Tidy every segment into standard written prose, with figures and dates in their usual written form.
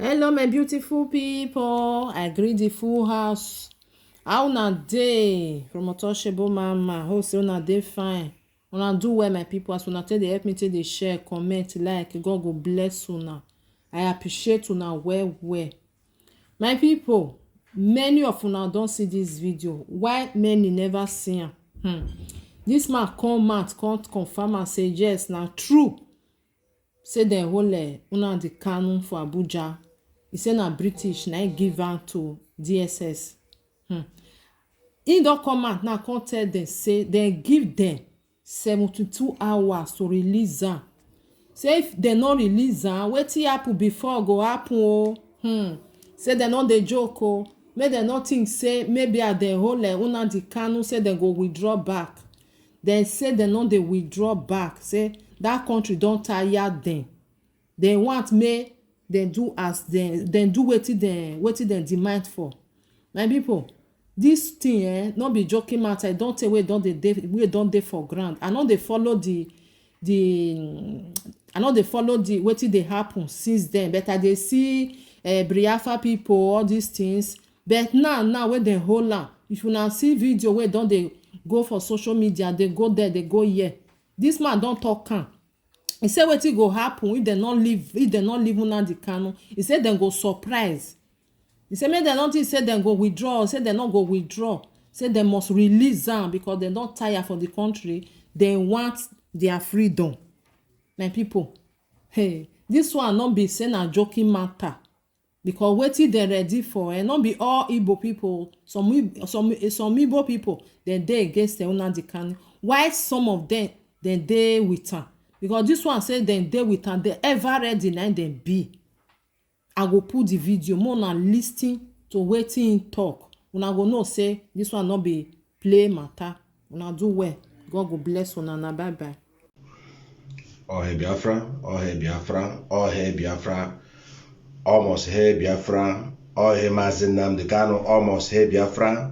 Hello my beautiful people, I greet the full house. How una dey? From Untouchable Mama. Hope say una dey fine. Una do well my people, as una take dey help me take dey share, comment, like. God go bless una. I appreciate una well well. My people, many of una don see this video, why many never see am. This man come out come confirm am say yes na true say dem hold Nnamdi Kanu for Abuja. He say na British na give am to DSS. He don come out now come tell dem say dem give dem 72 hours to release am. Say if dem no release am, wetin happen before go happen o. Say dem no dey joke o. Make dem no think say maybe as dem hold Nnamdi Kanu say dem go withdraw back. Dem say dem no dey withdraw back. Say that country don tire dem. Dem want make dem do as dem do wetin dem demand for. My people, this thing no be joking matter. E don tey wey don dey for ground. I no dey follow the wetin dey happen since then, but I dey see Biafra people, all these things. But now wey dem hold am, if una see video wey don dey go for social media, dey go there, dey go here, this man don talk am. He say wetin go happen if dem no leave Nnamdi Kanu. He say dem go surprise. He say make dem no think say dem go withdraw, say dem no go withdraw, say dem must release am because dem don tire for the country. Dem want their freedom. My people, hey, this one no be say na joking matter, because wetin dem ready for no be all Igbo people. Some Igbo people dem dey against Nnamdi Kanu, while some of dem dey with am. Because this one say dem dey with am, dem ever ready na dem be. I go put the video, more una lis ten to wetin him talk. Una go know say this one no be play matter. Una do well. God go bless una. Na bye bye. All hail Biafra, all hail Biafra, all hail Biafra, almost hail Biafra, all hail Mazi Nnamdi Kanu, almost hail Biafra,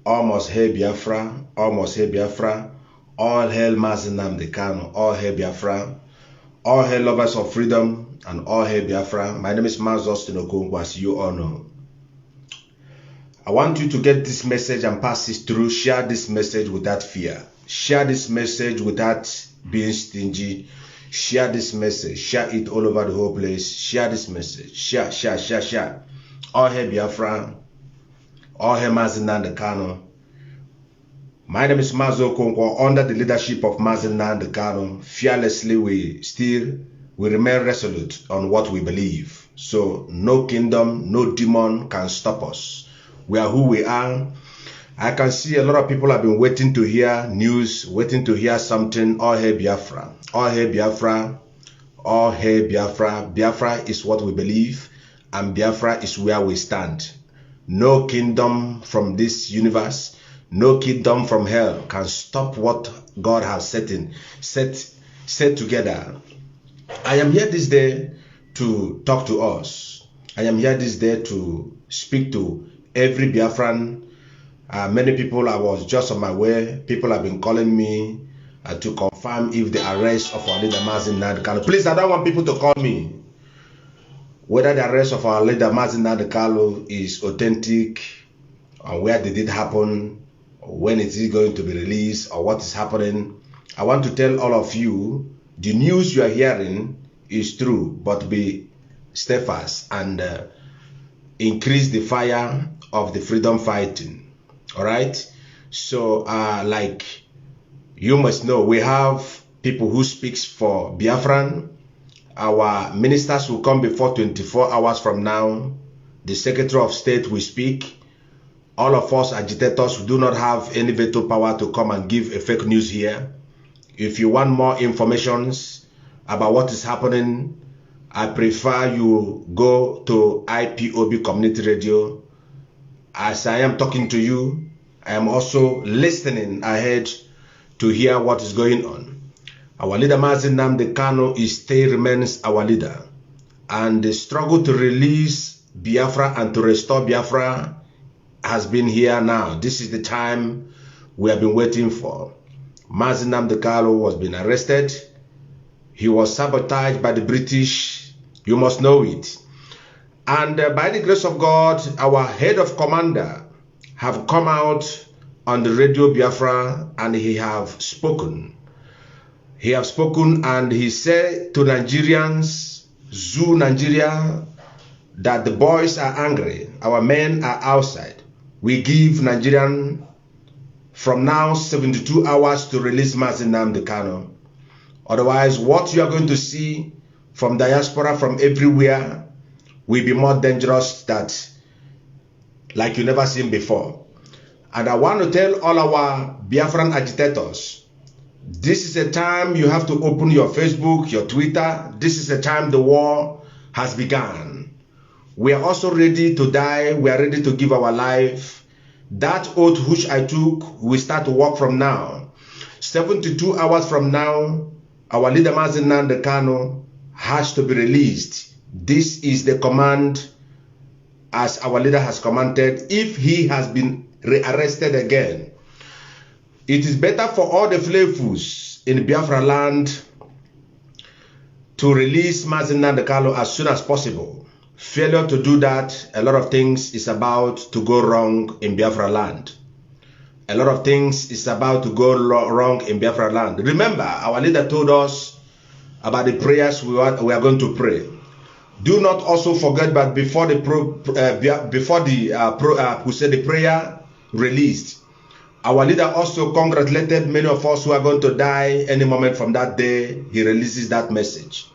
almost hail Biafra, almost hail Biafra, all hail Mazi Nnamdi Kanu, all hail Biafra, all hail lovers of freedom, and all hail Biafra. My name is Mazi Austin Okonkwo, as you all know. I want you to get this message and pass it through. Share this message without fear. Share this message without being stingy. Share this message. Share it all over the whole place. Share this message. Share. All hail Biafra. All hail Mazi Nnamdi Kanu. My name is Mazi Okonkwo. Under the leadership of Mazi Nnamdi Kanu, fearlessly we remain resolute on what we believe. So no kingdom, no demon can stop us. We are who we are. I can see a lot of people have been waiting to hear news, waiting to hear something. All hail Biafra. All hail Biafra. All hail Biafra. Biafra is what we believe, and Biafra is where we stand. No kingdom from this universe, no kingdom from hell can stop what God has set together. I am here this day to talk to us. I am here this day to speak to every Biafran. Many people, I was just on my way. People have been calling me to confirm if the arrest of our leader Mazi Nnamdi Kanu. Please, I don't want people to call me whether the arrest of our leader Mazi Nnamdi Kanu is authentic, or where did it happen, or when is it going to be released, or what is happening. I want to tell all of you, the news you are hearing is true, but be steadfast and increase the fire of the freedom fighting. All right. So like you must know, we have people who speaks for Biafran. Our ministers will come before 24 hours from now. The Secretary of State will speak. All of us agitators do not have any veto power to come and give a fake news here. If you want more information about what is happening, I prefer you go to IPOB Community Radio. As I am talking to you, I am also listening ahead to hear what is going on. Our leader Mazi Nnamdi Kanu still remains our leader, and the struggle to release Biafra and to restore Biafra has been here now. This is the time we have been waiting for. Mazi Nnamdi Kanu was being arrested. He was sabotaged by the British. You must know it. And by the grace of God, our head of commander have come out on the radio Biafra, and he have spoken. He have spoken, and he said to Nigerians, Zoo Nigeria, that the boys are angry. Our men are outside. We give Nigerian from now 72 hours to release Mazi Nnamdi Kanu. Otherwise, what you are going to see from diaspora, from everywhere, will be more dangerous, that like you never seen before. And I want to tell all our Biafran agitators, this is a time you have to open your Facebook, your Twitter. This is a time the war has begun. We are also ready to die. We are ready to give our life. That oath which I took will start to work from now. 72 hours from now, our leader Mazi Nnamdi Kanu has to be released. This is the command as our leader has commanded. If he has been rearrested again, it is better for all the flavors in Biafra land to release Mazi Nnamdi Kanu as soon as possible. Failure to do that, a lot of things is about to go wrong in Biafra land. A lot of things is about to go wrong in Biafra land. Remember, our leader told us about the prayers we are going to pray. Do not also forget that before the prayer released, our leader also congratulated many of us who are going to die any moment from that day he releases that message.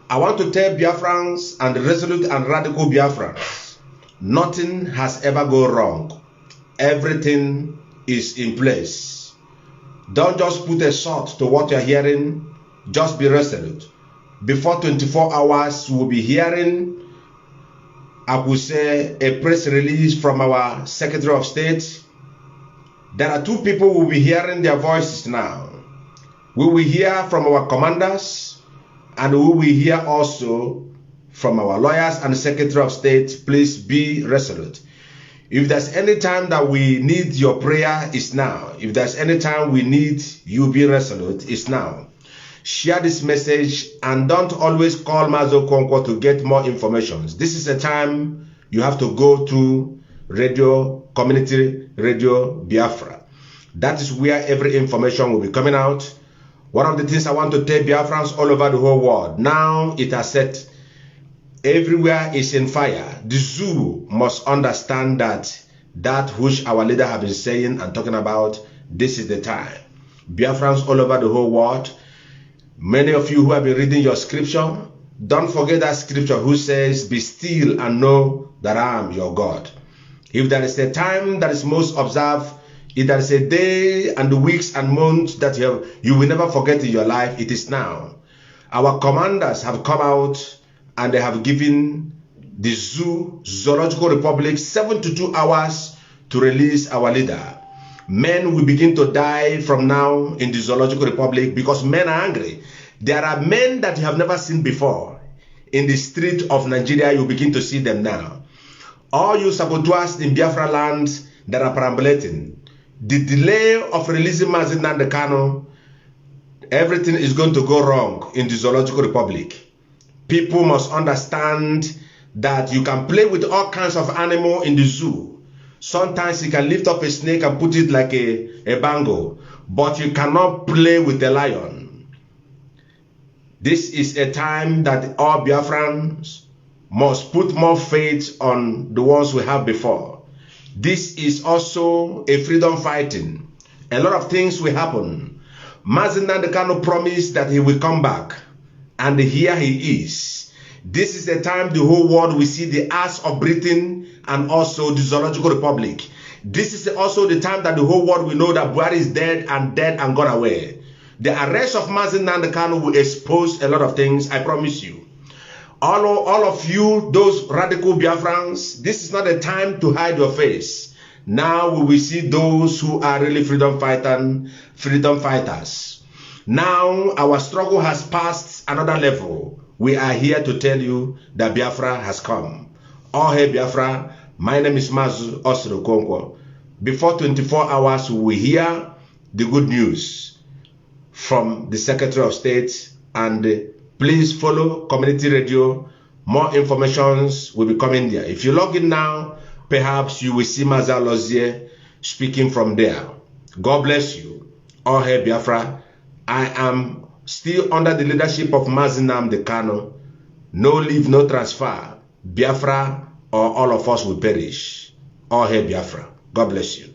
I want to tell Biafrans and resolute and radical Biafrans, nothing has ever gone wrong. Everything is in place. Don't just put a shot to what you're hearing. Just be resolute. Before 24 hours, we'll be hearing, I would say, a press release from our Secretary of State. There are two people who will be hearing their voices now. We will hear from our commanders, and we will hear also from our lawyers and Secretary of State. Please be resolute. If there's any time that we need your prayer, it's now. If there's any time we need you be resolute, it's now. Share this message and don't always call Mazi Okonkwo to get more information. This is a time you have to go to radio, community radio Biafra. That is where every information will be coming out. One of the things I want to tell Biafrans all over the whole world, now it has set, everywhere is in fire. The zoo must understand that which our leader have been saying and talking about, this is the time. Biafrans all over the whole world, many of you who have been reading your scripture, don't forget that scripture who says, be still and know that I am your God. If there is a time that is most observed, if there is a day and the weeks and months that you will never forget in your life, it is now. Our commanders have come out and they have given the Zoological Republic 72 hours to release our leader. Men will begin to die from now in the Zoological Republic because men are angry. There are men that you have never seen before. In the street of Nigeria, you begin to see them now. All you saboteurs in Biafra land that are perambulating, the delay of releasing Mazi Nnamdi Kanu, everything is going to go wrong in the Zoological Republic. People must understand that you can play with all kinds of animals in the zoo. Sometimes you can lift up a snake and put it like a bango, but you cannot play with a lion. This is a time that all Biafrans must put more faith on the ones we have before. This is also a freedom fighting. A lot of things will happen. Mazi Nnamdi Kanu promised that he will come back, and here he is. This is the time the whole world will see the ass of Britain and also the Zoological Republic. This is also the time that the whole world will know that Buhari is dead and gone away. The arrest of Mazi Nnamdi Kanu will expose a lot of things, I promise you. All of you, those radical Biafrans, this is not a time to hide your face. Now we will see those who are really freedom fighters. Now our struggle has passed another level. We are here to tell you that Biafra has come. All hail Biafra. My name is Mazi Okonkwo. Before 24 hours, we will hear the good news from the Secretary of State, and please follow community radio More informations will be coming there. If you log in now, perhaps you will see Mazi Alozie speaking from there. God bless you. All hail Biafra. I am still under the leadership of Mazi Nnamdi Kanu. No leave, no transfer. Biafra or all of us will perish. All hail Biafra. God bless you.